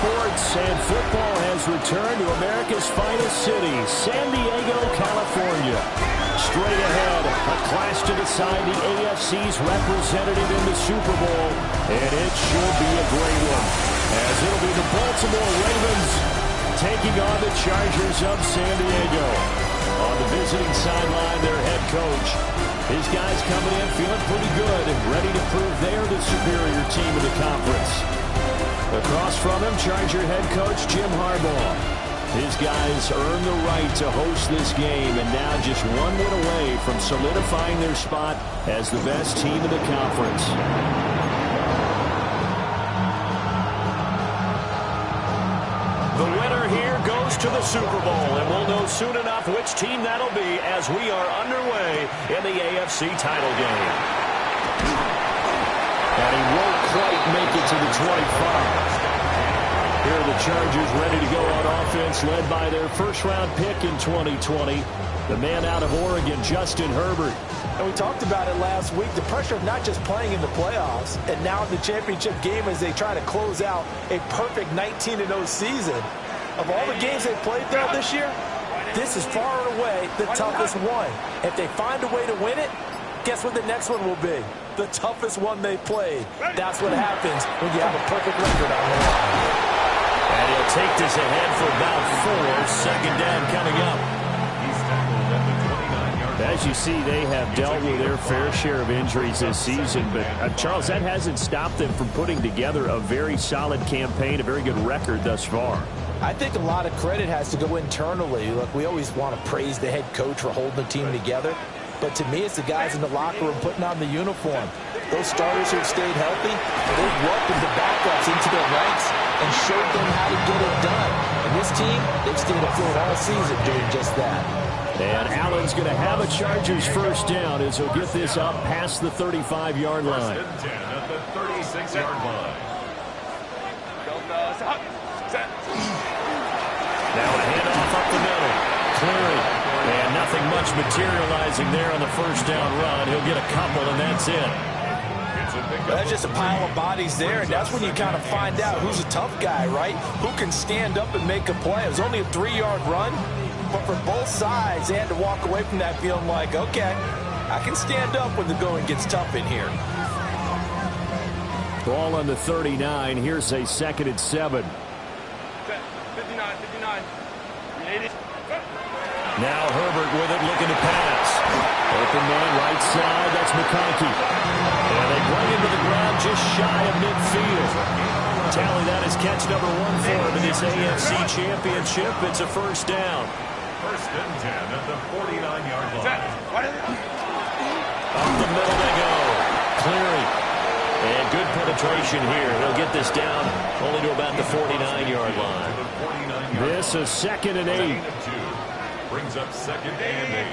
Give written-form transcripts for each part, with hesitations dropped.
sports, and football has returned to America's finest city, San Diego, California. Straight ahead, a clash to decide the AFC's representative in the Super Bowl, and it should be a great one, as it'll be the Baltimore Ravens taking on the Chargers of San Diego. On the visiting sideline, their head coach. His guys coming in feeling pretty good, ready to prove they're the superior team in the conference. Across from him, Charger head coach Jim Harbaugh. His guys earned the right to host this game, and now just one win away from solidifying their spot as the best team in the conference. The winner here goes to the Super Bowl, and we'll know soon enough which team that'll be as we are underway in the AFC title game. And he won't quite make it to the 25. Here are the Chargers ready to go on offense, led by their first-round pick in 2020, the man out of Oregon, Justin Herbert. And we talked about it last week, the pressure of not just playing in the playoffs, and now in the championship game as they try to close out a perfect 19-0 season. Of all the games they played though this year, this is far and away the toughest one. If they find a way to win it, guess what the next one will be? The toughest one they played. That's what happens when you have a perfect record on the line. And he'll take this ahead for about 4. Second down coming up. As you see, they have dealt with their fair share of injuries this season. But, Charles, that hasn't stopped them from putting together a very solid campaign, a very good record thus far. I think a lot of credit has to go internally. Look, we always want to praise the head coach for holding the team together. But to me, it's the guys in the locker room putting on the uniform. Those starters who have stayed healthy, they've welcomed the backups into their ranks and showed them how to get it done. And this team, they've stayed afloat all season doing just that. And Allen's going to have a Chargers first down as he'll get this up past the 35-yard line. First and 10 at the 36-yard line. Now a handoff up the middle. Clearing. And nothing much materializing there on the first down run. He'll get a couple, and that's it. That's just a pile of bodies there, and that's when you kind of find out who's a tough guy, right? Who can stand up and make a play. It was only a 3-yard run, but for both sides, they had to walk away from that feeling like, okay, I can stand up when the going gets tough in here. Ball on the 39. Here's a 2nd and 7. 59. Now Herbert with it, looking to pass. Open man right side, that's McConkey. And they bring him to the ground just shy of midfield. Tally, that is catch number 1 for him in this AFC Championship. It's a first down. First and 10 at the 49-yard line. Up the middle they go. Clearing. And good penetration here. He'll get this down only to about the 49-yard line. This is 2nd and 8. Brings up 2nd and 8.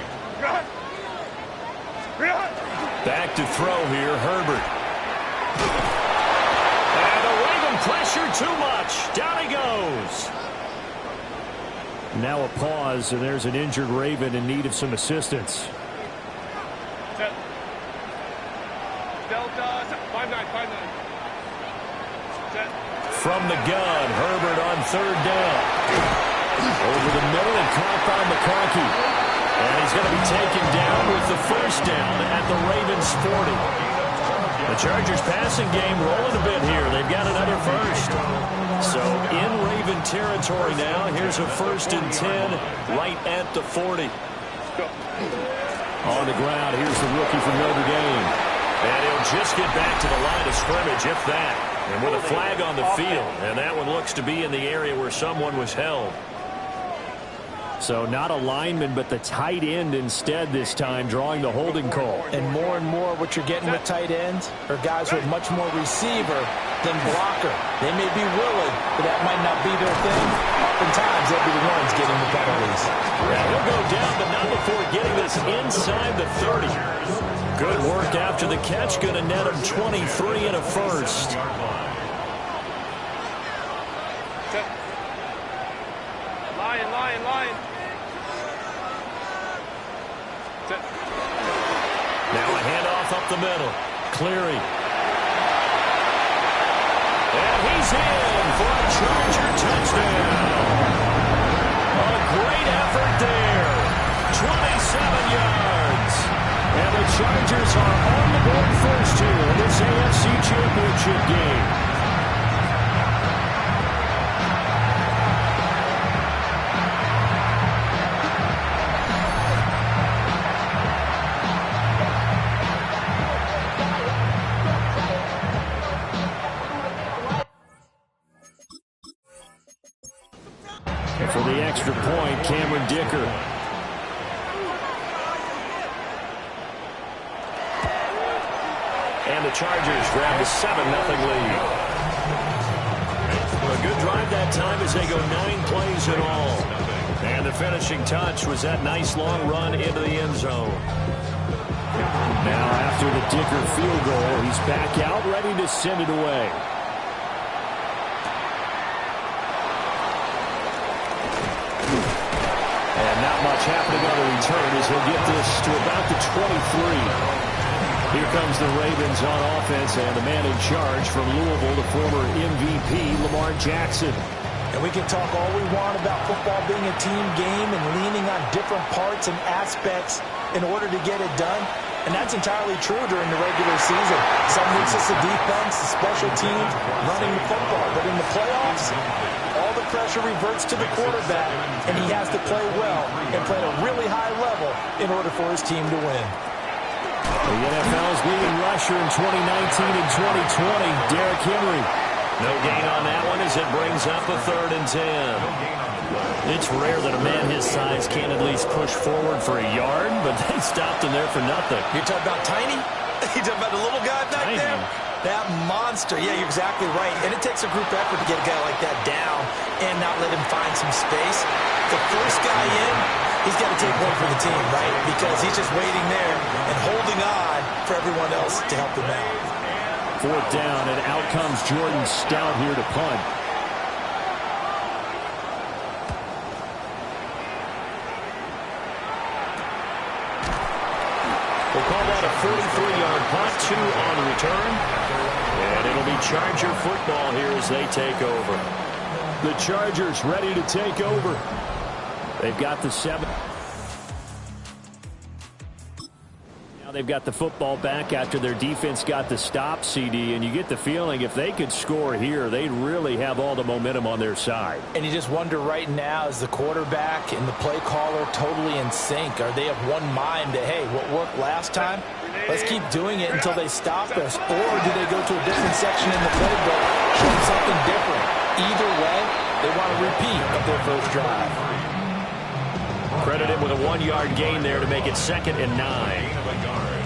Back to throw here, Herbert. And the Raven pressure too much. Down he goes. Now a pause, and there's an injured Raven in need of some assistance. From the gun, Herbert on 3rd down. Over the middle and caught by McConkey. And he's going to be taken down with the first down at the Ravens 40. The Chargers passing game rolling a bit here. They've got another first. So in Raven territory now. Here's a 1st and 10 right at the 40. On the ground, here's the rookie from Notre Dame. And he'll just get back to the line of scrimmage, if that. And with a flag on the field. And that one looks to be in the area where someone was held. So not a lineman, but the tight end instead this time, drawing the holding call. And more what you're getting with tight ends are guys who are much more receiver than blocker. They may be willing, but that might not be their thing. Oftentimes, they'll be the ones getting the penalties. Yeah, he'll go down, but not before getting this inside the 30. Good work after the catch. Going to net him 23 and a first. Line. Now a handoff up the middle. Cleary. And he's in for a Charger touchdown. A great effort there. 27 yards. And the Chargers are on the board first here in this AFC Championship game. For the extra point, Cameron Dicker. And the Chargers grab a 7-0 lead. A good drive that time as they go 9 plays in all. And the finishing touch was that nice long run into the end zone. Now after the Dicker field goal, he's back out ready to send it away. Not much happening on the return as he'll get this to about the 23. Here comes the Ravens on offense, and the man in charge from Louisville, the former MVP, Lamar Jackson. And we can talk all we want about football being a team game and leaning on different parts and aspects in order to get it done. And that's entirely true during the regular season. Some weeks it's the defense, the special teams, running the football. But in the playoffs, all the pressure reverts to the quarterback, and he has to play well and play at a really high level in order for his team to win. The NFL's leading rusher in 2019 and 2020, Derrick Henry. No gain on that one as it brings up a 3rd and 10. It's rare that a man his size can't at least push forward for a yard, but they stopped him there for nothing. You're talking about Tiny? You're talking about the little guy back there? That monster. Yeah, you're exactly right. And it takes a group effort to get a guy like that down and not let him find some space. The first guy in, he's got to take one for the team, right? Because he's just waiting there and holding on for everyone else to help him out. 4th down, and out comes Jordan Stout here to punt. We'll call that a 43-yard punt, 2 on the return. And it'll be Charger football here as they take over. The Chargers ready to take over. They've got the 7. Now they've got the football back after their defense got the stop, CD, and you get the feeling if they could score here, they'd really have all the momentum on their side. And you just wonder right now, is the quarterback and the play caller totally in sync? Are they of one mind that, hey, what worked last time? Let's keep doing it until they stop us. Or do they go to a different section in the playbook, show them something different? Either way, they want a repeat of their first drive. Credit him with a 1-yard gain there to make it 2nd and 9.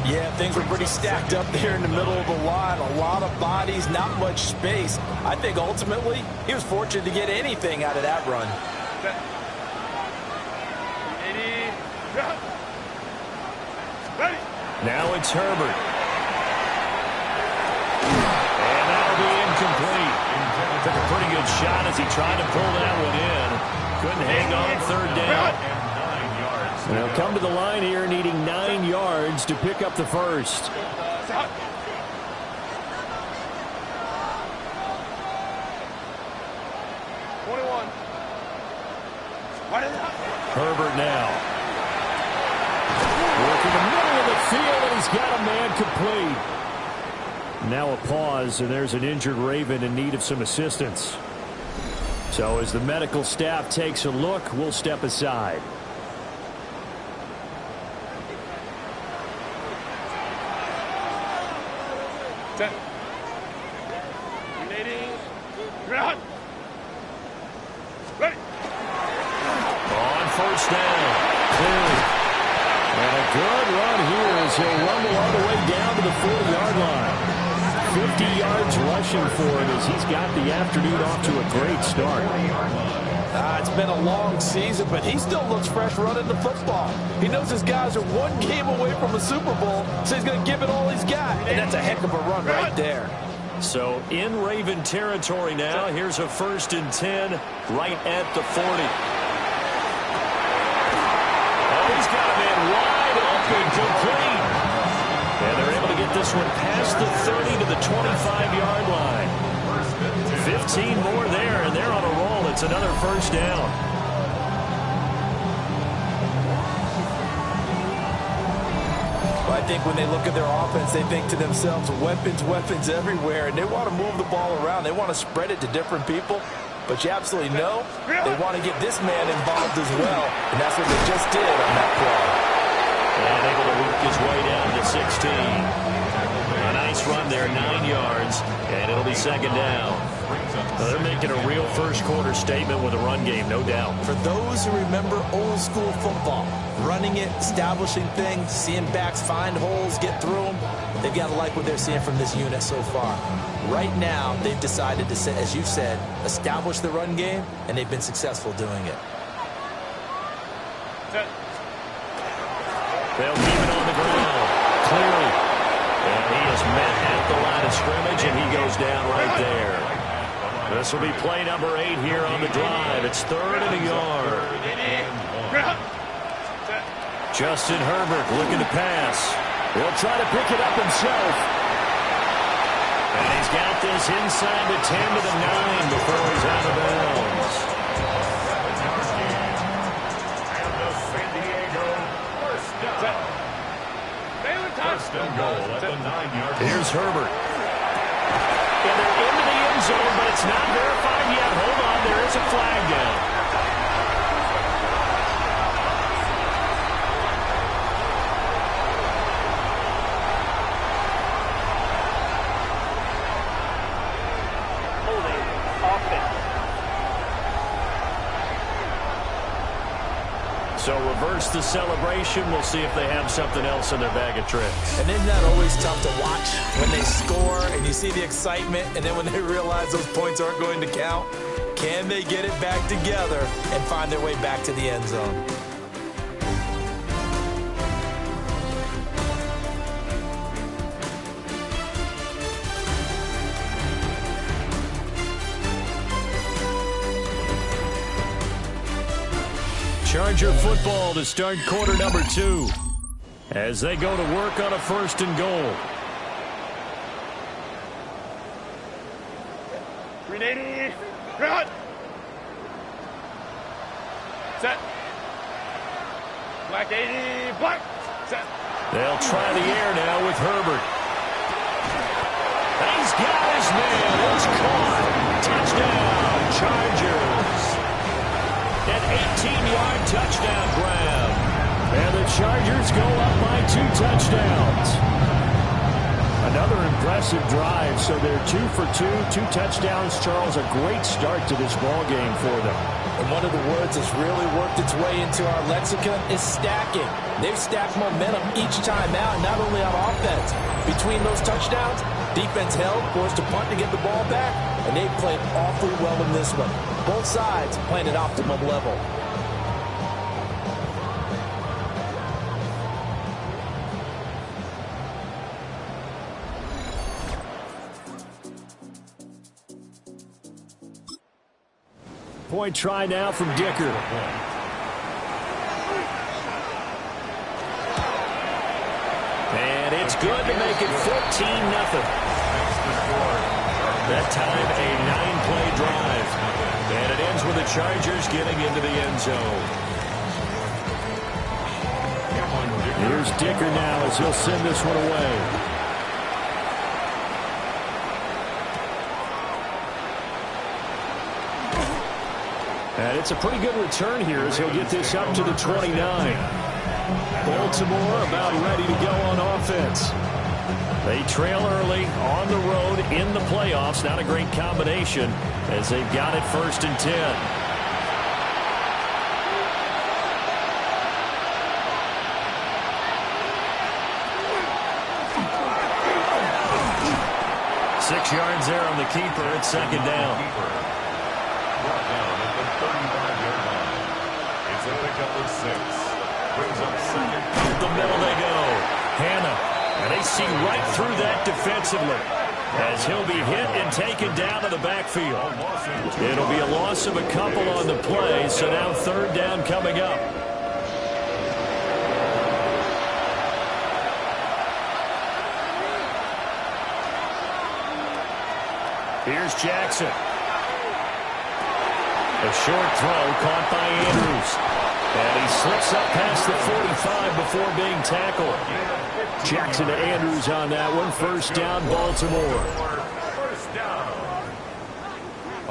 Yeah, things were pretty stacked up there in the middle of the line. A lot of bodies, not much space. I think ultimately he was fortunate to get anything out of that run. Now it's Herbert. And that'll be incomplete. Took a pretty good shot as he tried to pull that one in. Couldn't hang on 3rd down. And they'll come to the line here needing 9 yards to pick up the first. Herbert now. Working the middle of the field, and he's got a man complete. Now a pause, and there's an injured Raven in need of some assistance. So as the medical staff takes a look, we'll step aside. On 1st down. Clearly. And a good run here as he'll rumble all the way down to the 40-yard line. 50 yards rushing for him as he's got the afternoon off to a great start. It's been a long season, but he still looks fresh running the football. He knows his guys are one game away from a Super Bowl, so he's going to give it all he's got. And that's a heck of a run right there. So in Raven territory now, here's a 1st and 10 right at the 40. Oh, he's got a man wide open, complete. And they're able to get this one past the 30 to the 25-yard line. seen more there, and they're on a roll. It's another first down. Well, I think when they look at their offense, they think to themselves, weapons, weapons everywhere, and they want to move the ball around. They want to spread it to different people. But you absolutely know they want to get this man involved as well, and that's what they just did on that play. And able to work his way down to 16. A nice run there, 9 yards, and it'll be second down. They're making a real first-quarter statement with a run game, no doubt. For those who remember old-school football, running it, establishing things, seeing backs find holes, get through them, they've got to like what they're seeing from this unit so far. Right now, they've decided to, as you said, establish the run game, and they've been successful doing it. They'll keep it on the ground, clearly. And he is met at the line of scrimmage, and he goes down right there. This will be play number 8 here on the drive. It's 3rd and a yard. Justin Herbert looking to pass. He'll try to pick it up himself. And he's got this inside the 10 to the 9 before he's out of bounds. First and goal at the 9-yard line. Here's Herbert. And they're into the end zone, but it's not verified yet. Hold on, there is a flag down. So reverse the celebration. We'll see if they have something else in their bag of tricks. And isn't that always tough to watch when they score and you see the excitement, and then when they realize those points aren't going to count? Can they get it back together and find their way back to the end zone? Charger football to start quarter number 2 as they go to work on a 1st and goal. 380, run! Set. Black 80, black, set. They'll try the air now with Herbert. He's got his man. It's caught. Touchdown, Chargers. An 18-yard touchdown grab. And the Chargers go up by 2 touchdowns. Another impressive drive. So they're 2 for 2 touchdowns. Charles, a great start to this ball game for them. And one of the words that's really worked its way into our lexicon is stacking. They've stacked momentum each time out, not only on offense. Between those touchdowns, defense held, forced to punt to get the ball back, and they played awfully well in this one. Both sides playing at optimum level. Point try now from Dicker. And it's good to make it 14-0. That time, a 9-play drive. And it ends with the Chargers getting into the end zone. Here's Dicker now as he'll send this one away. And it's a pretty good return here as he'll get this up to the 29. Baltimore about ready to go on offense. They trail early on the road in the playoffs. Not a great combination as they've got it 1st and 10. Six yards there on the keeper. It's 2nd down. Brought down at the 35-yard line. It's a pickup of 6. Brings up 2nd. Up the middle they go. Hannah. And they see right through that defensively as he'll be hit and taken down to the backfield. It'll be a loss of a couple on the play, so now 3rd down coming up. Here's Jackson. A short throw caught by Andrews. And he slips up past the 45 before being tackled. Jackson to Andrews on that one. First down, Baltimore. First down.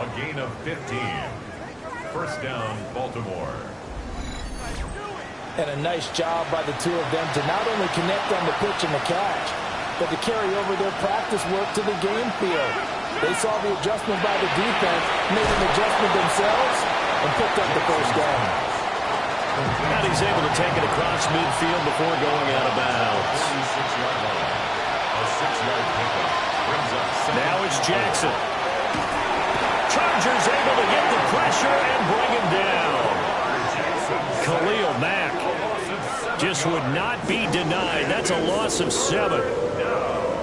A gain of 15. First down, Baltimore. And a nice job by the two of them to not only connect on the pitch and the catch, but to carry over their practice work to the game field. They saw the adjustment by the defense, made an adjustment themselves, and picked up the first down. And he's able to take it across midfield before going out of bounds. 46-yard line. A 6-yard pickup brings up second. Now it's Jackson. Chargers able to get the pressure and bring him down. Khalil Mack just would not be denied. That's a loss of 7.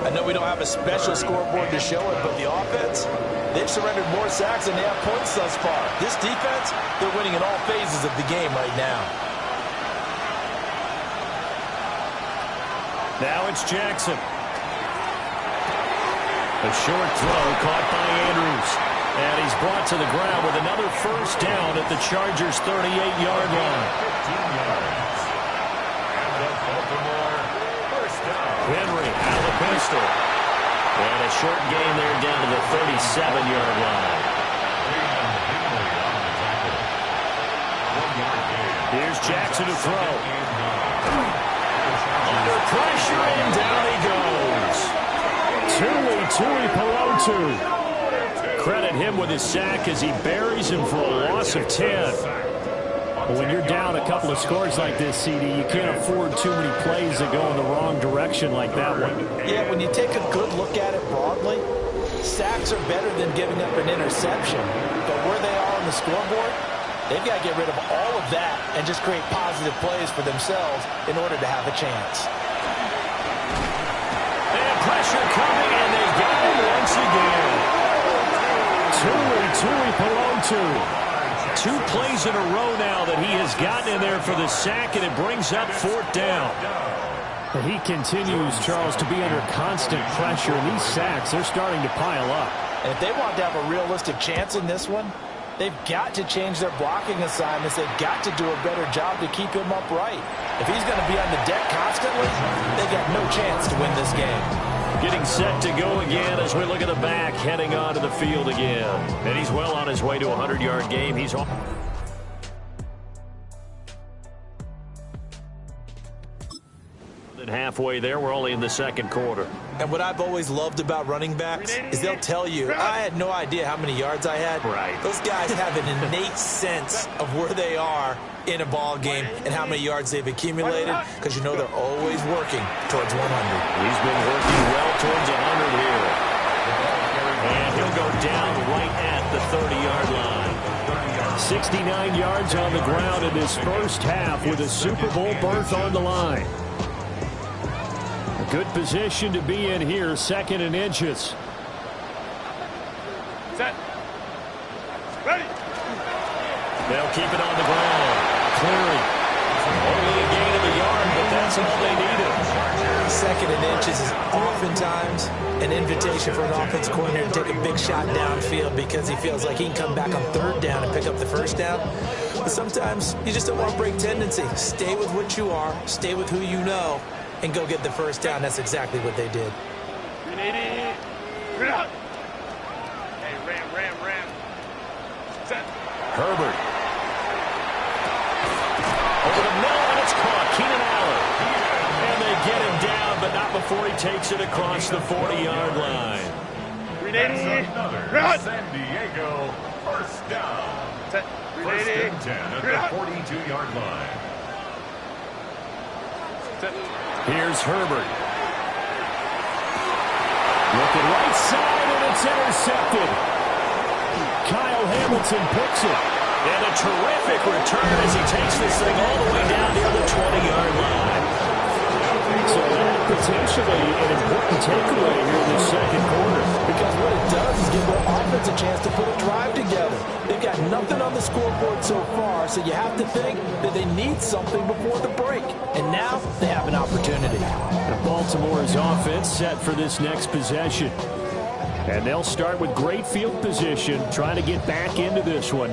I know we don't have a special scoreboard to show it, but the offense, they've surrendered more sacks than they have points thus far. This defense, they're winning in all phases of the game right now. Now it's Jackson. A short throw caught by Andrews. And he's brought to the ground with another first down at the Chargers' 38-yard line. 15 yards. And the Baltimore first down. Henry out of the pistol. And a short gain there down to the 37-yard line. Here's Jackson to throw. Under pressure, and down he goes. Tui Pelotu. Credit him with his sack as he buries him for a loss of 10. But when you're down a couple of scores like this, CD, you can't afford too many plays that go in the wrong direction like that one. Yeah, when you take a good look at it broadly, sacks are better than giving up an interception. But where they are on the scoreboard, they've got to get rid of all of that and just create positive plays for themselves in order to have a chance. And pressure coming, and they got him once again. Tui Pelotu. 2 plays in a row now that he has gotten in there for the sack, and it brings up 4th down. But he continues, Charles, to be under constant pressure, and these sacks, they're starting to pile up. And if they want to have a realistic chance in this one, they've got to change their blocking assignments. They've got to do a better job to keep him upright. If he's going to be on the deck constantly, they got no chance to win this game. Getting set to go again as we look at the back, heading onto the field again. And he's well on his way to a 100-yard game. He's on. Halfway there, we're only in the second quarter. And what I've always loved about running backs is they'll tell you, I had no idea how many yards I had. Right. Those guys have an innate sense of where they are in a ball game and how many yards they've accumulated, because you know they're always working towards 100. He's been working well towards 100 here. And he'll go down right at the 30-yard line. 69 yards on the ground in this first half with a Super Bowl berth on the line. A good position to be in here, 2nd and inches. Set. Ready. They'll keep it on the ground. Clearing. Only a gain of a yard, but that's all they needed. 2nd and inches is oftentimes an invitation for an offense coordinator to take a big shot downfield because he feels like he can come back on 3rd down and pick up the first down. But sometimes you just don't want to break tendency. Stay with what you are, stay with who you know, and go get the first down. That's exactly what they did. 380. Hey, ram. Set. Herbert. Over the middle, and it's caught. Keenan Allen. And they get him down, but not before he takes it across the 40-yard line. 380. Another San Diego first down. Set. First 380. and 10 at the 42-yard line. Set. Here's Herbert. Looking right side, and it's intercepted. Kyle Hamilton picks it. And a terrific return as he takes this thing all the way down near the 20-yard line. So that potentially an important takeaway here in the second quarter. Because what it does is give their offense a chance to put a drive together. They've got nothing on the scoreboard so far, so you have to think that they need something before the break. And now they have an opportunity. And Baltimore's offense set for this next possession. And they'll start with great field position, trying to get back into this one.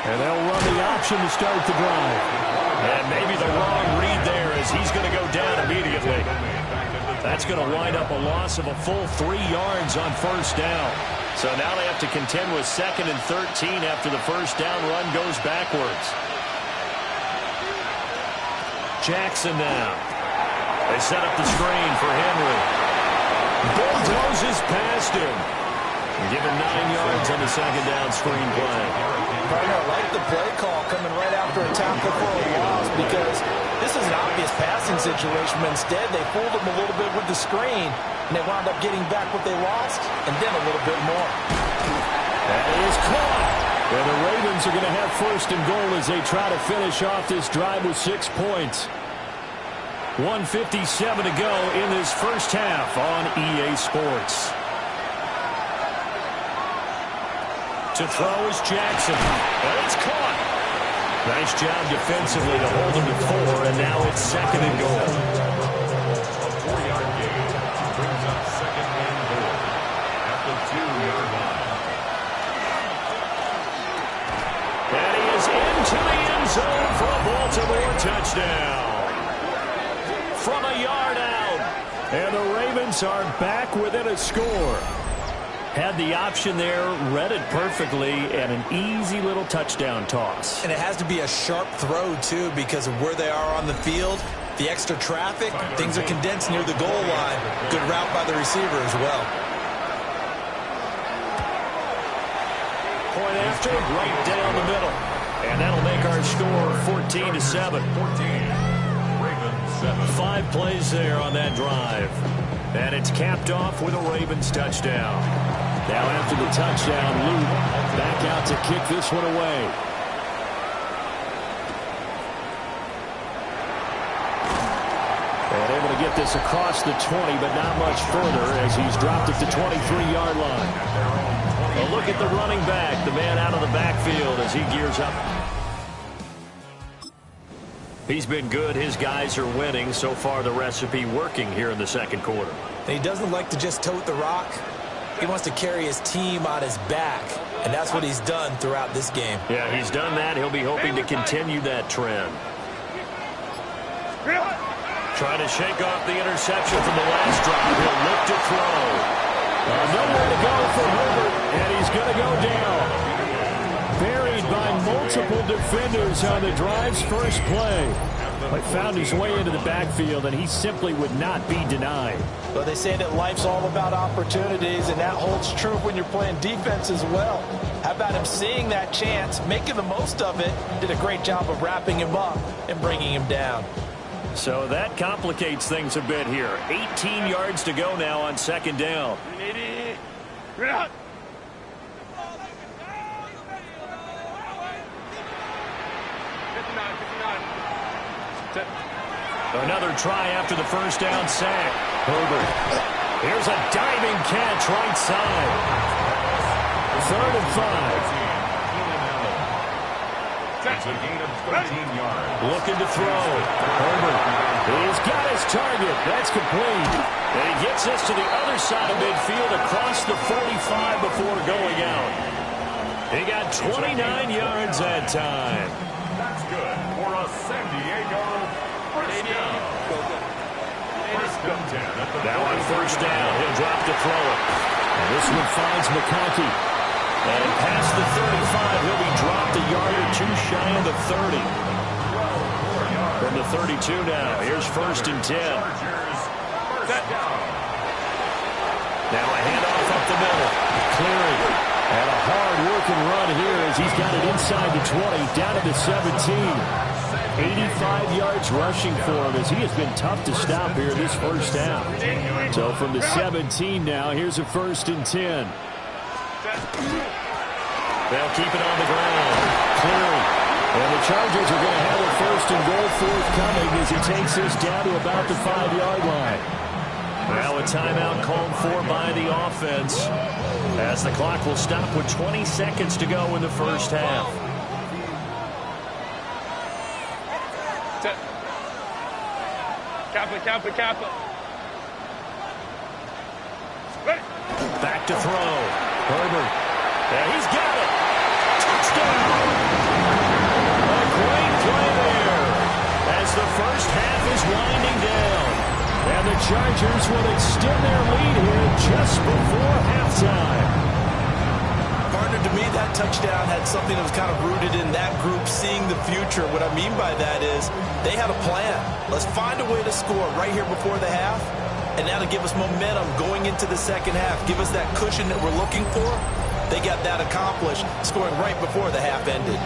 And they'll run the option to start the drive. And maybe the wrong read there as he's going to go down immediately. That's going to wind up a loss of a full 3 yards on first down. So now they have to contend with 2nd and 13 after the first down run goes backwards. Jackson now. They set up the screen for Henry. Bulldozes past him. Given 9 yards on the second down screen play. Partner, I like the play call coming right after a tackle for a loss because this is an obvious passing situation, but instead they fooled them a little bit with the screen, and they wound up getting back what they lost, and then a little bit more. That is caught. And the Ravens are going to have 1st and goal as they try to finish off this drive with 6 points. 1:57 to go in this first half on EA Sports. To throw is Jackson. And it's caught. Nice job defensively to hold him to 4, and now it's 2nd and goal. A 4-yard gain brings up 2nd and goal at the 2-yard line. And he is into the end zone for a Baltimore touchdown. From a yard out. And the Ravens are back within a score. Had the option there, read it perfectly, and an easy little touchdown toss. And it has to be a sharp throw, too, because of where they are on the field. The extra traffic, things are condensed near the goal line. Good route by the receiver as well. Point after, right down the middle. And that'll make our score 14-7. 5 plays there on that drive. And it's capped off with a Ravens touchdown. Now after the touchdown, Luke back out to kick this one away. And able to get this across the 20, but not much further as he's dropped it to 23-yard line. A look at the running back, the man out of the backfield as he gears up. He's been good. His guys are winning. So far, the recipe working here in the second quarter. And he doesn't like to just tote the rock. He wants to carry his team on his back, and that's what he's done throughout this game. Yeah, he's done that. He'll be hoping to continue that trend. Trying to shake off the interception from the last drive. He'll look to throw. Nowhere to go for Herbert, and he's going to go down. Buried by multiple defenders on the drive's first play. But found his way into the backfield, and he simply would not be denied. Well, they say that life's all about opportunities, and that holds true when you're playing defense as well. How about him seeing that chance, making the most of it, did a great job of wrapping him up and bringing him down. So that complicates things a bit here. 18 yards to go now on 2nd down. Another try after the first down sack. Herbert. Here's a diving catch right side. 3rd and 5. That's a gain of 13 yards. Looking to throw. Herbert. He's got his target. That's complete. And he gets us to the other side of midfield across the 45 before going out. He got 29 yards that time. That's good for a San Diego first down. First and 10 at the Now on first down, he'll drop to throw it. And this one finds McConkey. And past the 35, he'll be dropped a yard or 2 shy of the 30. From the 32 now, here's 1st and 10. Now a handoff up the middle. Clearing. And a hard-working run here as he's got it inside the 20, down to the 17. 85 yards rushing for him as he has been tough to stop here this first down. So from the 17 now, here's a 1st and 10. They'll keep it on the ground. Clearing. And the Chargers are going to have a 1st and goal forthcoming as he takes this down to about the 5-yard line. Now a timeout called for by the offense as the clock will stop with 20 seconds to go in the first half. Kappa. Back to throw. Herbert. Yeah, he's got it. Touchdown. winding down. And the Chargers will extend their lead here just before halftime. Partner, to me, that touchdown had something that was kind of rooted in that group seeing the future. What I mean by that is they had a plan. Let's find a way to score right here before the half, and that'll give us momentum going into the second half. Give us that cushion that we're looking for. They got that accomplished, scoring right before the half ended.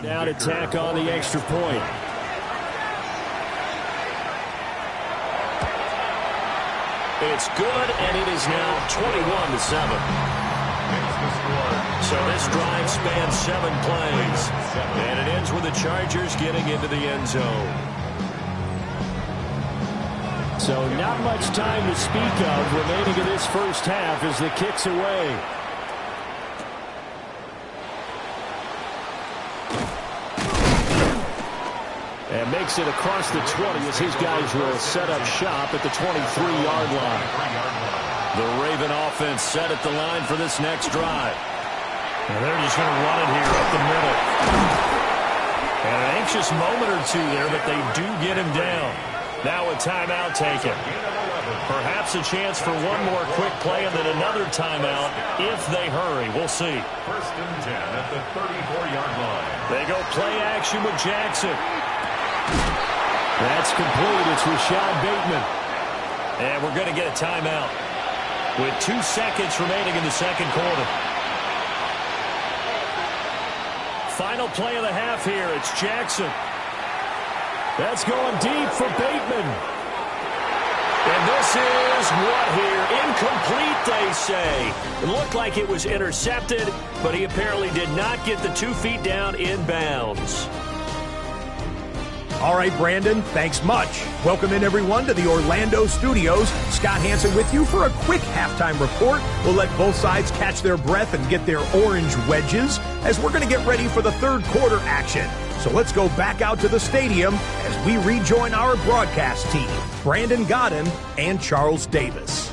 Now to tack on the extra point. It's good, and it is now 21-7. So this drive spans 7 plays. And it ends with the Chargers getting into the end zone. So not much time to speak of remaining in this first half as the kick's away. And makes it across the 20 as his guys will set up shop at the 23-yard line. The Raven offense set at the line for this next drive. And they're just going to run it here up the middle. And an anxious moment or two there, but they do get him down. Now a timeout taken. Perhaps a chance for one more quick play and then another timeout if they hurry. We'll see. First and 10 at the 34-yard line. They go play action with Jackson. That's complete. It's Rashad Bateman. And we're going to get a timeout with 2 seconds remaining in the second quarter. Final play of the half here. It's Jackson. That's going deep for Bateman. And this is what here? Incomplete, they say. It looked like it was intercepted, but he apparently did not get the 2 feet down in bounds. All right, Brandon, thanks much. Welcome in, everyone, to the Orlando studios. Scott Hansen with you for a quick halftime report. We'll let both sides catch their breath and get their orange wedges as we're going to get ready for the third quarter action. So let's go back out to the stadium as we rejoin our broadcast team, Brandon Godden and Charles Davis.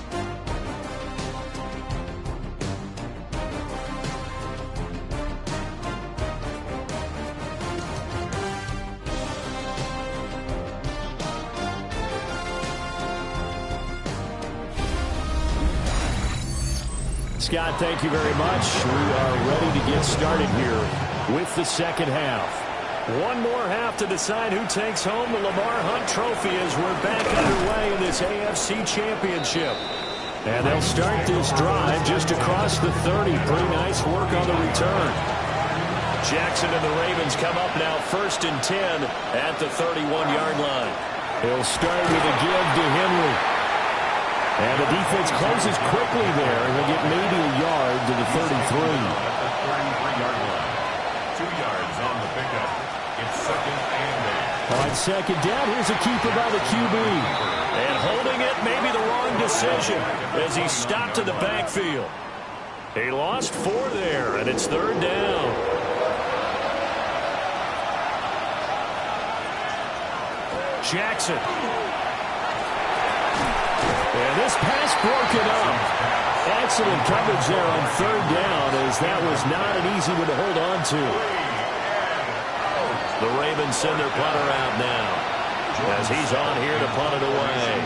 Scott, thank you very much. We are ready to get started here with the second half. One more half to decide who takes home the Lamar Hunt Trophy as we're back underway in this AFC Championship. And they'll start this drive just across the 30. Pretty nice work on the return. Jackson and the Ravens come up now first and 10 at the 31-yard line. He'll start with a give to Henry. And the defense closes quickly there, and they'll get maybe a yard to the 33. At the 33-yard line. 2 yards on the pickup. It's second and 8. On second down, here's a keeper by the QB. And holding it, maybe the wrong decision as he stopped in the backfield. He lost 4 there, and it's third down. Jackson. And this pass broken up. Excellent coverage there on third down as that was not an easy one to hold on to. The Ravens send their punter out now as he's on here to punt it away.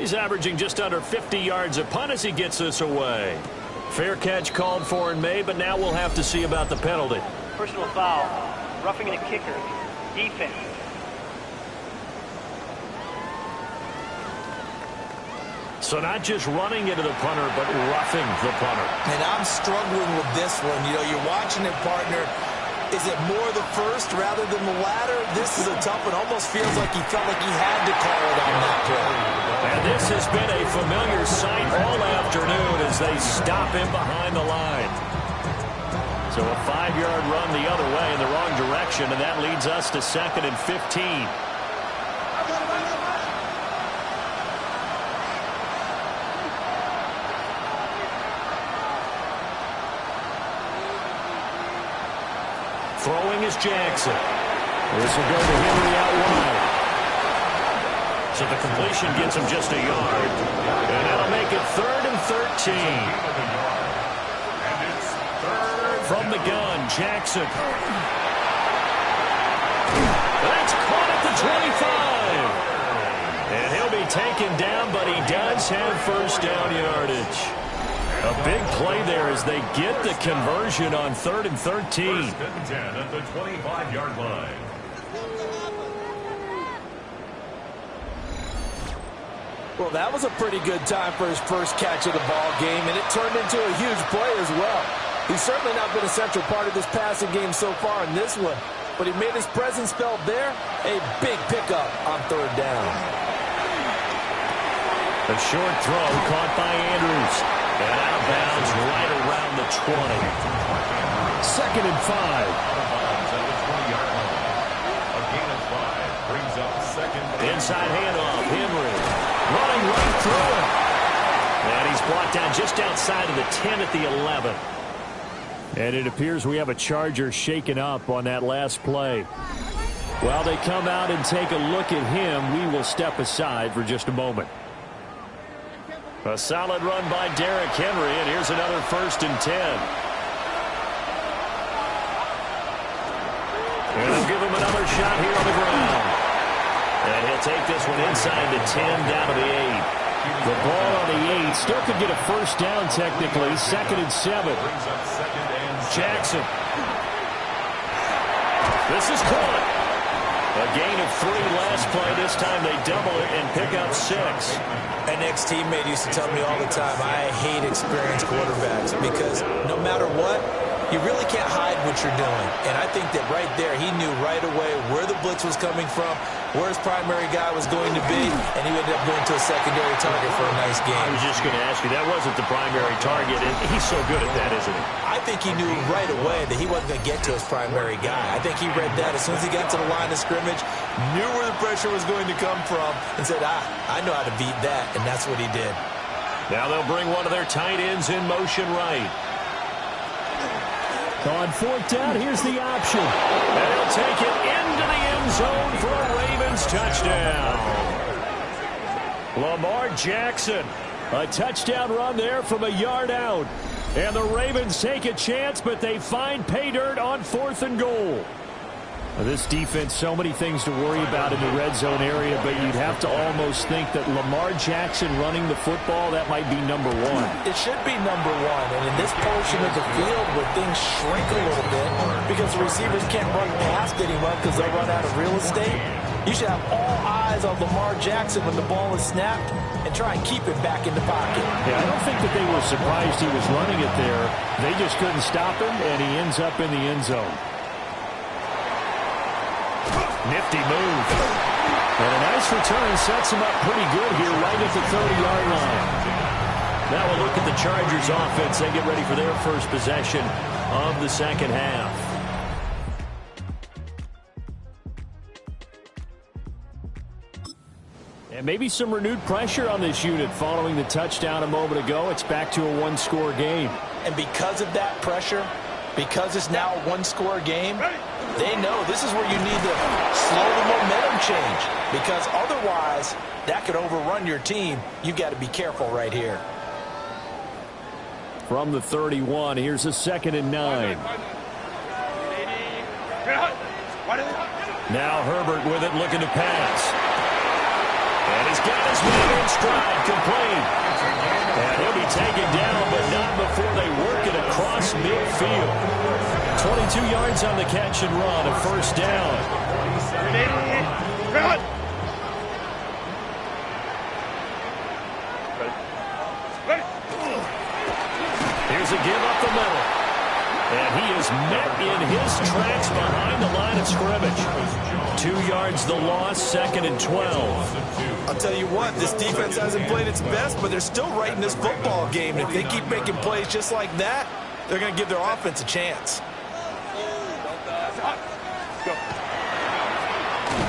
He's averaging just under 50 yards a punt as he gets this away. Fair catch called for and made, but now we'll have to see about the penalty. Personal foul, roughing the kicker, defense. So not just running into the punter, but roughing the punter. And I'm struggling with this one. You know, you're watching it, partner. Is it more the first rather than the latter? This is a tough one. Almost feels like he felt like he had to call it on that play. And this has been a familiar sight all afternoon as they stop him behind the line. So a 5-yard run the other way in the wrong direction, and that leads us to second and 15. Throwing is Jackson. This will go to Henry out wide. So the completion gets him just a yard. And that'll make it 3rd and 13. From the gun, Jackson. That's caught at the 25. And he'll be taken down, but he does have first down yardage. A big play there as they get the conversion on 3rd and 13. 1st and 10 at the 25-yard line. Well, that was a pretty good time for his first catch of the ball game, and it turned into a huge play as well. He's certainly not been a central part of this passing game so far in this one, but he made his presence felt there. A big pickup on 3rd down. A short throw caught by Andrews. And out of bounds right around the 20. 2nd and 5. A gain of 5 brings up 2nd. Inside handoff, Henry. Running right through him. And he's brought down just outside of the 10 at the 11. And it appears we have a Charger shaken up on that last play. While they come out and take a look at him, we will step aside for just a moment. A solid run by Derrick Henry, and here's another 1st and 10. And they'll give him another shot here on the ground. And he'll take this one inside the 10 down to the 8. The ball on the 8 still could get a first down technically. 2nd and 7. Jackson. This is caught. A gain of 3 last play. This time they double it and pick up 6. An ex-teammate used to tell me all the time, I hate experienced quarterbacks because no matter what, you really can't hide what you're doing. And I think that right there, he knew right away where the blitz was coming from, where his primary guy was going to be, and he ended up going to a secondary target for a nice game. I was just going to ask you, that wasn't the primary target, and he's so good at that, isn't he? I think he knew right away that he wasn't going to get to his primary guy. I think he read that as soon as he got to the line of scrimmage, knew where the pressure was going to come from, and said, I know how to beat that, and that's what he did. Now they'll bring one of their tight ends in motion right. On 4th down, here's the option. And he'll take it into the end zone for a Ravens touchdown. Lamar Jackson, a touchdown run there from a yard out. And the Ravens take a chance, but they find pay dirt on 4th and goal. This defense, so many things to worry about in the red zone area, but you'd have to almost think that Lamar Jackson running the football, that might be number 1. It should be number 1, and in this portion of the field where things shrink a little bit because the receivers can't run past anyone because they'll run out of real estate, you should have all eyes on Lamar Jackson when the ball is snapped and try and keep it back in the pocket. Yeah, I don't think that they were surprised he was running it there. They just couldn't stop him, and he ends up in the end zone. Nifty move. And a nice return sets him up pretty good here right at the 30-yard line. Now we'll look at the Chargers offense. They get ready for their first possession of the second half. And maybe some renewed pressure on this unit following the touchdown a moment ago. It's back to a 1-score game. And because of that pressure, because it's now a 1-score game, they know this is where you need to slow the momentum change because otherwise that could overrun your team. You got to be careful right here. From the 31, here's a 2nd and 9. Now Herbert with it, looking to pass. And he's got his man in stride, complete. And he'll be taken down, but not before they work it across midfield. 22 yards on the catch and run, a first down. Here's a give up the middle. And he is met in his tracks behind the line of scrimmage. 2 yards the loss, 2nd and 12. I'll tell you what, this defense hasn't played its best, but they're still right in this football game. And if they keep making plays just like that, they're going to give their offense a chance.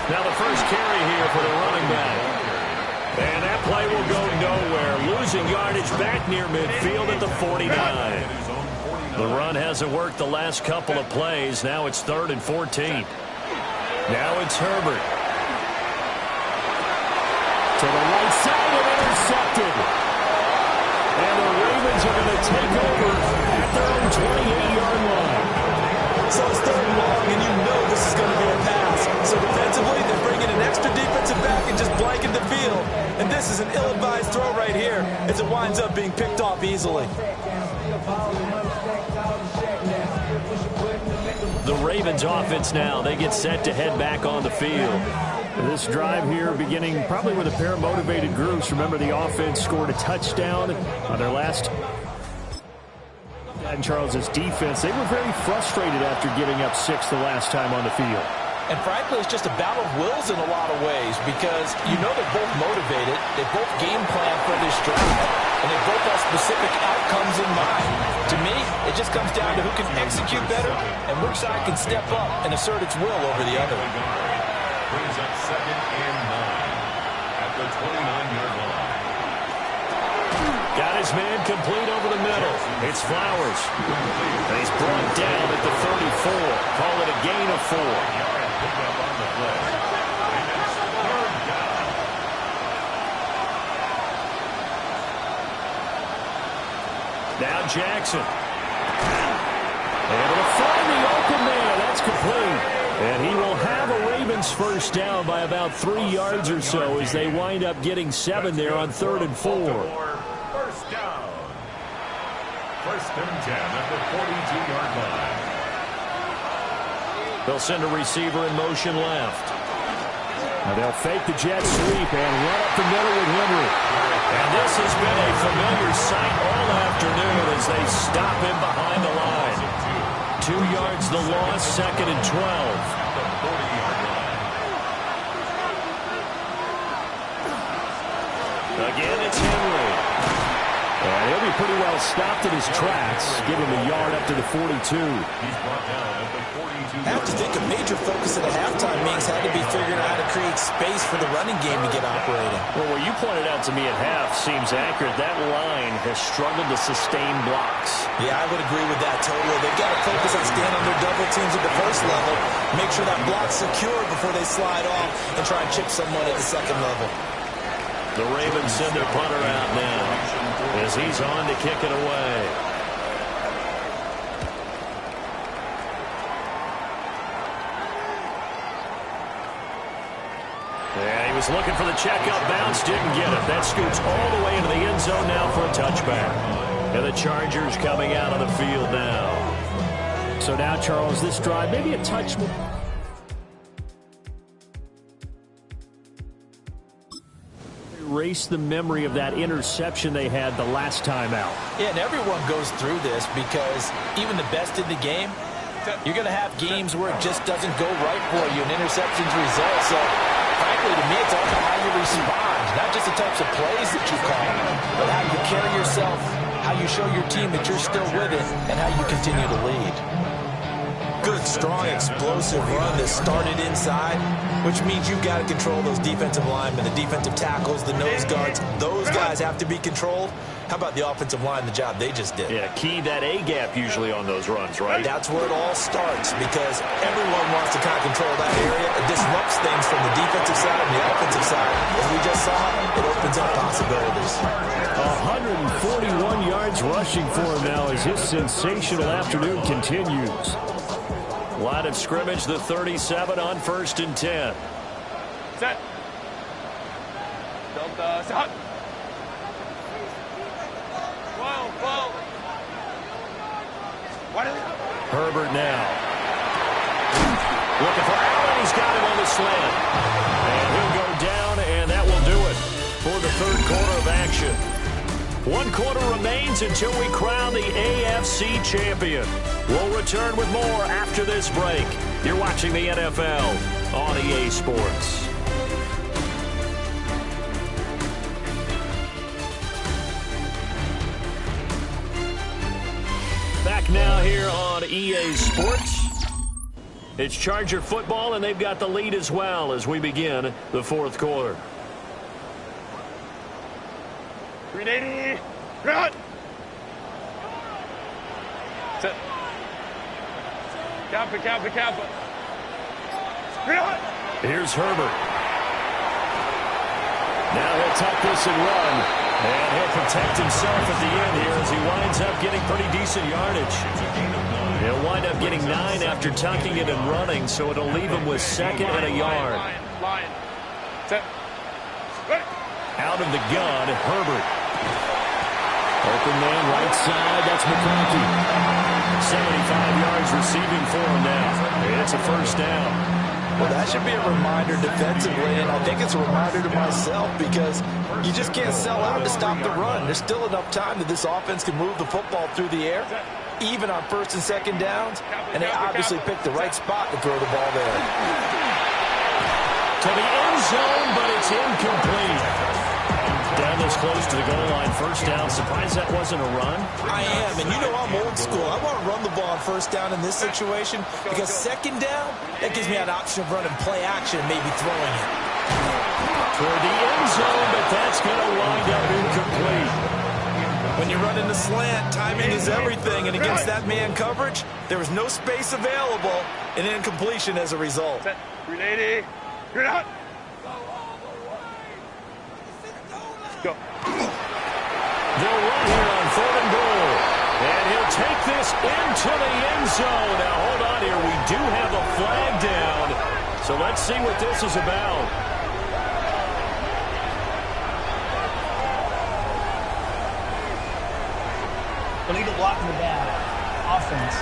Now the first carry here for the running back. And that play will go nowhere. Losing yardage back near midfield at the 49. The run hasn't worked the last couple of plays. Now it's 3rd and 14. Now it's Herbert. To the right side and intercepted. And the Ravens are going to take over at their own 28-yard line. So it's third and long, and you know this is going to be a pass. So defensively, they're bringing an extra defensive back and just blanking the field. And this is an ill-advised throw right here as it winds up being picked off easily. The Ravens offense now, they get set to head back on the field. This drive here beginning probably with a pair of motivated groups. Remember, the offense scored a touchdown on their last. And Charles's defense, they were very frustrated after giving up 6 the last time on the field. And frankly, it's just a battle of wills in a lot of ways because you know they're both motivated, they both game plan for this drive, and they both have specific outcomes in mind. To me, it just comes down to who can execute better and which side can step up and assert its will over the other. Brings up 2nd and 9 at the 29-yard line. Got his man complete over the middle. It's Flowers. And he's brought down at the 34. Call it a gain of 4. Pick up on the play. And it's 3rd down. Now Jackson. Able to find the open man. That's complete. And he will have a Ravens first down by about 3 yards or so as they wind up getting 7 there on 3rd and 4. First down. 1st and 10 at the 42-yard line. They'll send a receiver in motion left. Now they'll fake the jet sweep and run up the middle with Henry. And this has been a familiar sight all afternoon as they stop him behind the line. 2 yards the loss, 2nd and 12. The 40-yard line. Again, it's Henry. And he'll be pretty well stopped in his tracks, giving him a yard up to the 42. He's brought down at the 42. I have to think a major focus at the halftime meetings had to be figuring out how to create space for the running game to get operating. Well, what you pointed out to me at half seems accurate. That line has struggled to sustain blocks. Yeah, I would agree with that totally. They've got to focus on staying on their double teams at the first level, make sure that block's secure before they slide off and try and chip someone at the second level. The Ravens send their punter out now as he's on to kick it away. Yeah, he was looking for the checkup bounce, didn't get it. That scoots all the way into the end zone now for a touchback. And the Chargers coming out on the field now. So now, Charles, this drive, maybe a touch more. Erase the memory of that interception they had the last time out. Yeah, and everyone goes through this because even the best in the game, you're going to have games where it just doesn't go right for you, and interceptions result. So, frankly, to me, it's all about how you respond, not just the types of plays that you call, but how you carry yourself, how you show your team that you're still with it, and how you continue to lead. Good, strong, explosive run that started inside, which means you've got to control those defensive linemen, the defensive tackles, the nose guards. Those guys have to be controlled. How about the offensive line, the job they just did? Yeah, key that A-gap usually on those runs, right? That's where it all starts because everyone wants to kind of control that area. It disrupts things from the defensive side and the offensive side. As we just saw, it opens up possibilities. 141 yards rushing for him now as his sensational afternoon continues. Line of scrimmage, the 37 on 1st and 10. Set. Delta, set. Whoa. Herbert now. Looking for Allen. He's got him on the slant. And he'll go down, and that will do it for the 3rd quarter of action. 1 quarter remains until we crown the AFC champion. We'll return with more after this break. You're watching the NFL on EA Sports. Back now here on EA Sports. It's Charger football, and they've got the lead as well as we begin the 4th quarter. 380. Run. Set. Kappa. Run. Here's Herbert. Now he'll tuck this and run. And he'll protect himself at the end here as he winds up getting pretty decent yardage. He'll wind up getting 9 after tucking it and running, so it'll leave him with 2nd and a yard. Out of the gun, Herbert. Open man right side, that's McConkey. 75 yards receiving for him now. It's a first down. Well, that should be a reminder defensively, and I think it's a reminder to myself because you just can't sell out to stop the run. There's still enough time that this offense can move the football through the air, even on 1st and 2nd downs, and they obviously picked the right spot to throw the ball there. To the end zone, but it's incomplete. Down this close to the goal line, first down. Surprised that wasn't a run? I am, and you know I'm old school. I want to run the ball on 1st down in this situation because 2nd down, that gives me an option of running play action and maybe throwing it. Toward the end zone, but that's going to wind up incomplete. When you run in the slant, timing is everything, and against that man coverage, there was no space available, and incompletion as a result. 380. You're not. Go. They'll run here on 3rd and goal. And he'll take this into the end zone. Now, hold on here. We do have a flag down. So let's see what this is about. Illegal blocking the bad. Offense.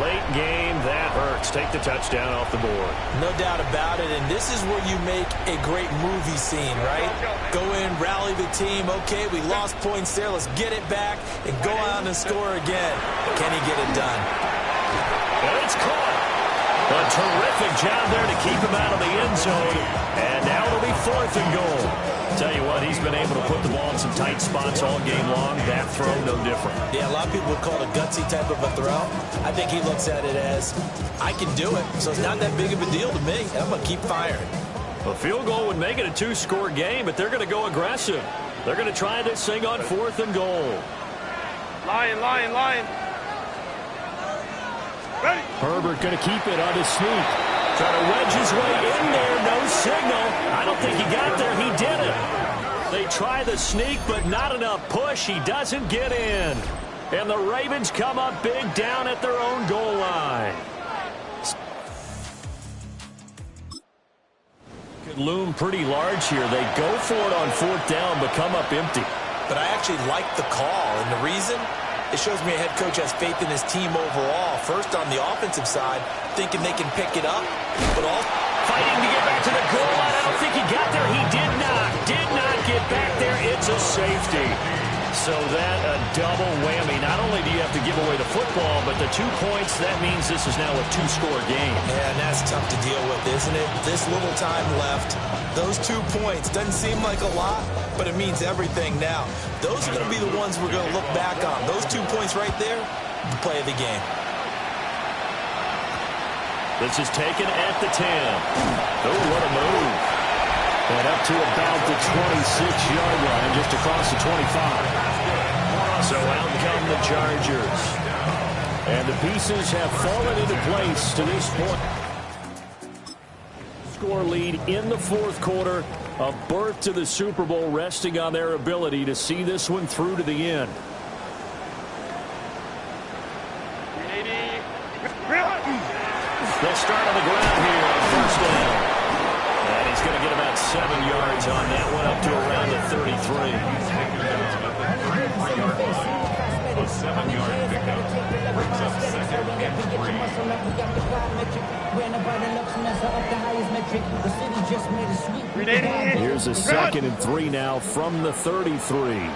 Late game, that hurts. Take the touchdown off the board. No doubt about it, and this is where you make a great movie scene, right? Go in, rally the team. Okay, we lost points there. Let's get it back and go out and score again. Can he get it done? And it's caught. A terrific job there to keep him out of the end zone. And now it'll be 4th and goal. Tell you what, he's been able to put the ball in some tight spots all game long. That throw, no different. Yeah, a lot of people would call it a gutsy type of a throw. I think he looks at it as, I can do it, so it's not that big of a deal to me. I'm going to keep firing. A field goal would make it a 2-score game, but they're going to go aggressive. They're going to try this thing on 4th and goal. Lion. Ready. Herbert going to keep it on his sneak. Trying to wedge his way in there. No signal. I don't think he got there. He did it. They try the sneak, but not enough push. He doesn't get in. And the Ravens come up big down at their own goal line. Could loom pretty large here. They go for it on 4th down, but come up empty. But I actually like the call, and the reason? It shows me a head coach has faith in his team overall. First on the offensive side, thinking they can pick it up, but all fighting to get back to the goal line. I don't think he got there. He did not get back there. It's a safety. So that a double whammy. Not only do you have to give away the football, but the 2 points, that means this is now a 2-score game. Yeah, and that's tough to deal with, isn't it? This little time left. Those 2 points doesn't seem like a lot, but it means everything now. Those are going to be the ones we're going to look back on. Those 2 points right there, the play of the game. This is taken at the 10. Oh, what a move. And up to about the 26-yard line, just across the 25. So out come the Chargers. And the pieces have fallen into place to this point. Score lead in the 4th quarter. A berth to the Super Bowl resting on their ability to see this one through to the end. They'll start on the ground here on 1st down. And he's going to get about 7 yards on that one, up to around the 33. A 7-yard pickup brings up 2nd and 3. Here's a 2nd and 3 now from the 33.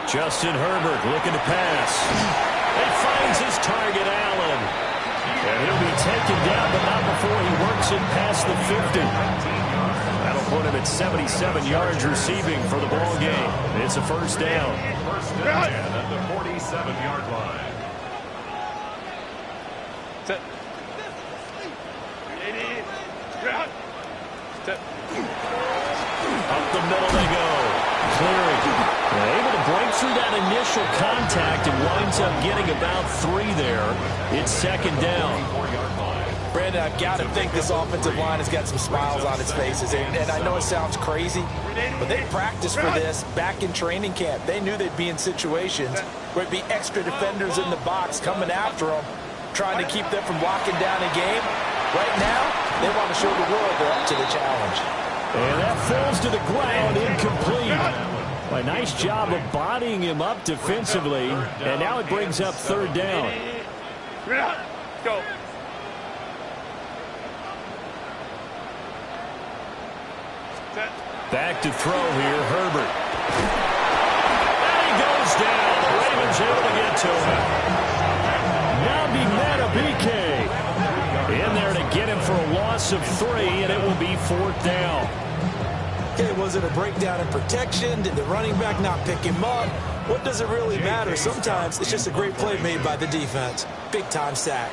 Justin Herbert looking to pass. He finds his target, Allen. And he'll be taken down, but not before he works it past the 50. That'll put him at 77 yards receiving for the ball game. It's a 1st down. 1st and 10 at the 47-yard line. Set. 380. Up the middle they go. Clearing. Able to break gets through that initial contact and winds up getting about 3 there. It's second down. Brandon, I've got to think this offensive line has got some smiles on its faces. And I know it sounds crazy, but they practiced for this back in training camp. They knew they'd be in situations where it'd be extra defenders in the box coming after them, trying to keep them from locking down a game. Right now, they want to show the world they're up to the challenge. And that falls to the ground, incomplete. A nice job of bodying him up defensively. And now it brings up third down. Go. Back to throw here, Herbert. And he goes down. The Ravens able to get to him. Nabi Matabike in there to get him for a loss of 3, and it will be fourth down. Okay, was it a breakdown in protection? Did the running back not pick him up? What does it really matter? Sometimes it's just a great play made by the defense. Big-time sack.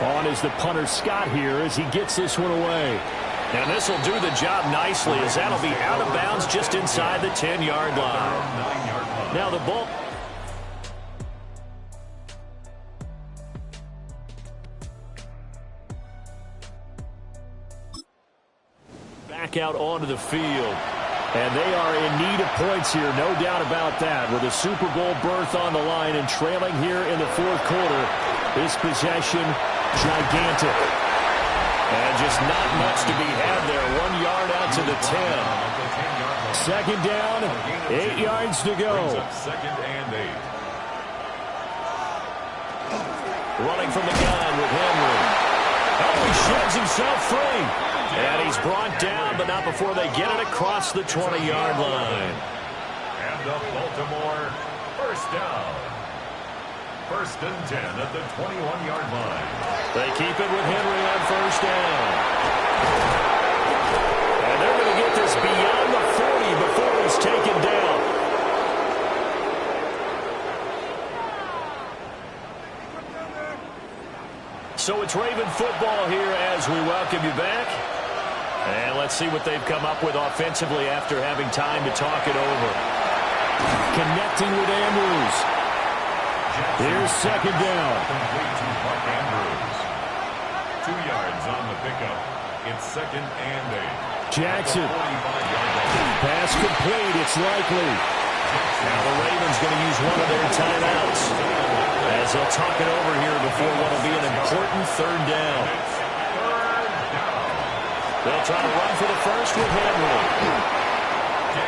On is the punter Scott here as he gets this one away. And this will do the job nicely as that'll be out of bounds just inside the 10-yard line. Now the ball. Back out onto the field. And they are in need of points here, no doubt about that. With a Super Bowl berth on the line and trailing here in the fourth quarter, this possession gigantic. And just not much to be had there. 1 yard out to the 10. Second down, 8 yards to go. Second and 8. Running from the gun with Henry. Oh, he sheds himself free. And he's brought down, but not before they get it across the 20-yard line. And the Baltimore first down. First and 10 at the 21-yard line. They keep it with Henry on first down. And they're going to get this beyond the 40 before he's taken down. So it's Raven football here as we welcome you back. And let's see what they've come up with offensively after having time to talk it over. Connecting with Andrews. Here's second down. Complete to Mark Andrews. 2 yards on the pickup. It's second and 8. Jackson. Pass complete. It's likely. Now the Ravens going to use one of their timeouts as they'll talk it over here before what will be an important third down. They'll try to run for the first with Henry.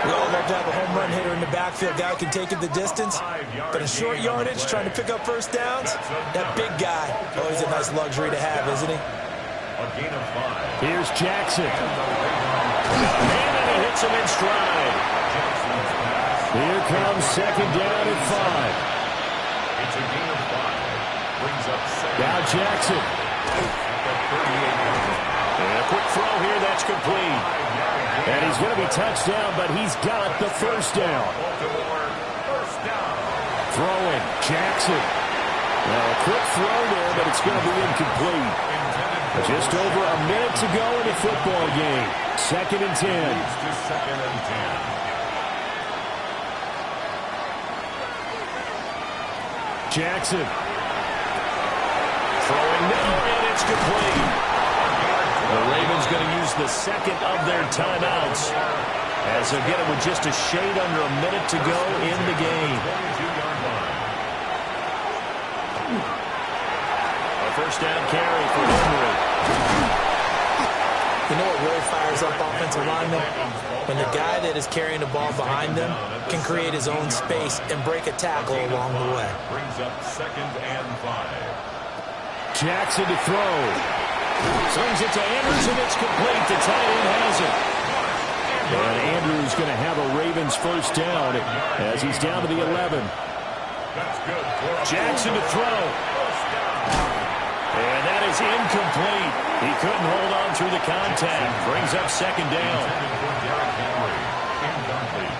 We all love to have a home run hitter in the backfield. Guy who can take it the distance. But in short yardage, trying to pick up first downs, that big guy, always a nice luxury to have, isn't he? A gain of 5. Here's Jackson. And then he hits him in stride. Here comes second down at 5. It's a gain of 5. Brings up second. Now Jackson. At the 38-yard line. And a quick throw here, that's complete. And he's going to be touched down, but he's got the first down. Baltimore first down. Throwing, Jackson. Well, a quick throw there, but it's going to be incomplete. Just over a minute to go in the football game. Second and 10. To second and 10. Jackson. Throwing now, and it's complete. The Ravens going to use the second of their timeouts as they'll get it with just a shade under a minute to go in the game. A first down carry for Henry. You know what really fires up offensive linemen? When the guy that is carrying the ball behind them can create his own space and break a tackle along the way. Brings up second and 5. Jackson to throw. Swings it to Andrews, and it's complete. The tight end has it. And Andrews going to have a Ravens first down as he's down to the 11. Jackson to throw. And that is incomplete. He couldn't hold on through the contact. Brings up second down. Incomplete.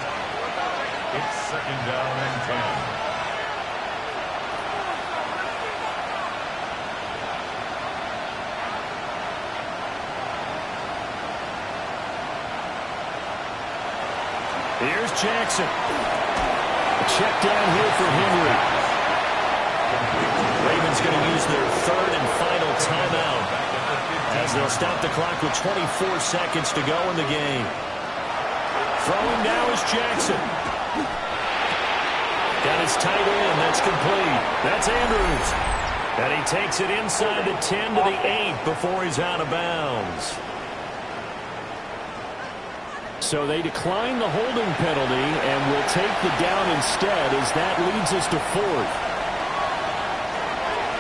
It's second down and 10. Here's Jackson. Check down here for Henry. Ravens going to use their third and final timeout as they'll stop the clock with 24 seconds to go in the game. Throwing now is Jackson. Got his tight end. That's complete. That's Andrews. And he takes it inside the 10 to the 8 before he's out of bounds. So they decline the holding penalty and will take the down instead as that leads us to fourth.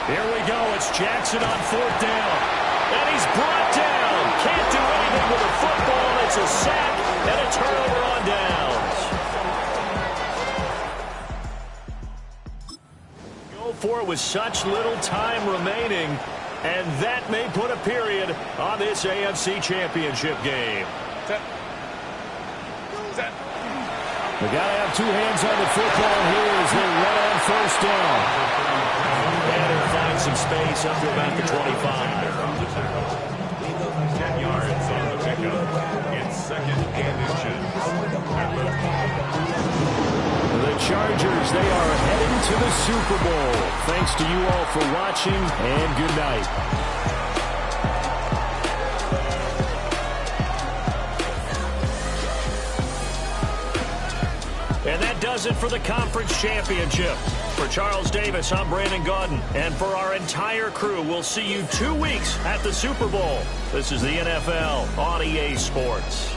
Here we go. It's Jackson on fourth down. And he's brought down. Can't do anything with a football. It's a sack and a turnover on downs. Go for it with such little time remaining. And that may put a period on this AFC Championship game. They got to have two hands on the football here as they run on first down. And he'll find some space up to about the 25. 10 yards on the pickup. It's second and inches. The Chargers, they are heading to the Super Bowl. Thanks to you all for watching, and good night. And that does it for the conference championship. For Charles Davis, I'm Brandon Gaudin. And for our entire crew, we'll see you 2 weeks at the Super Bowl. This is the NFL on EA Sports.